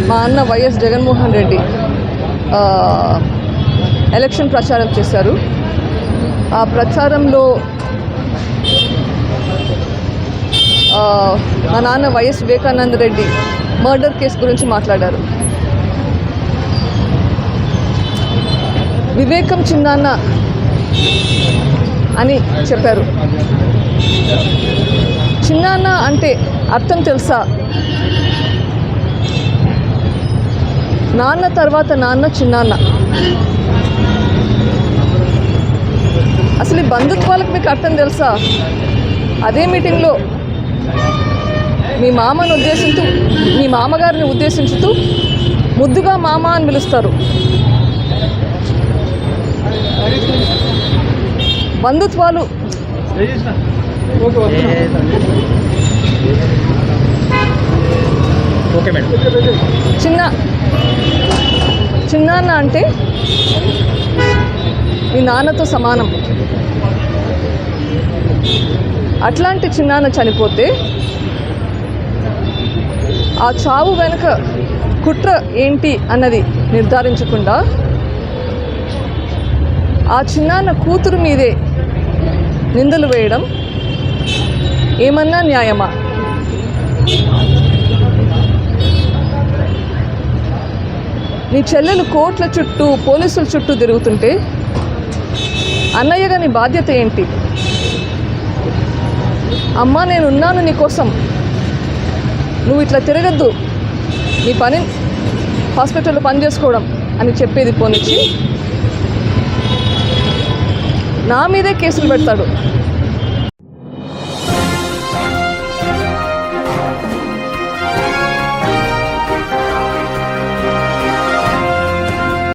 మా అన్న YS Jaganmohan Reddy election ప్రచారం చేశారు. ఆ ప్రచారంలో మా నాన్న YS Vivekananda Reddy murder case గురించి మాట్లాడారు. వివేకం చిన్నాన్న అని చెప్పారు. చిన్నాన్న అంటే అర్థం తెలుసా? నాన్న తర్వాత నాన్న చిన్నాన్న. అసలు ఈ బంధుత్వాలకు మీకు అర్థం తెలుసా? అదే మీటింగ్లో మీ మామను ఉద్దేశిస్తూ, మీ మామగారిని ఉద్దేశించుతూ ముద్దుగా మామ అని పిలుస్తారు. బంధుత్వాలు చిన్నాన్న అంటే మీ నాన్నతో సమానం. అట్లాంటి చిన్నాన్న చనిపోతే ఆ చావు వెనుక కుట్ర ఏంటి అన్నది నిర్ధారించకుండా ఆ చిన్నాన్న కూతురు మీదే నిందలు వేయడం ఏమన్నా న్యాయమా? నీ చెల్లెలు కోర్టుల చుట్టూ పోలీసుల చుట్టూ తిరుగుతుంటే అన్నయ్యగా నీ బాధ్యత ఏంటి? అమ్మా నేనున్నాను నీకోసం, నువ్వు ఇట్లా తిరగద్దు, నీ పని హాస్పిటల్లో పని చేసుకోవడం అని చెప్పేది పోనిచ్చి నా మీదే కేసులు పెడతాడు.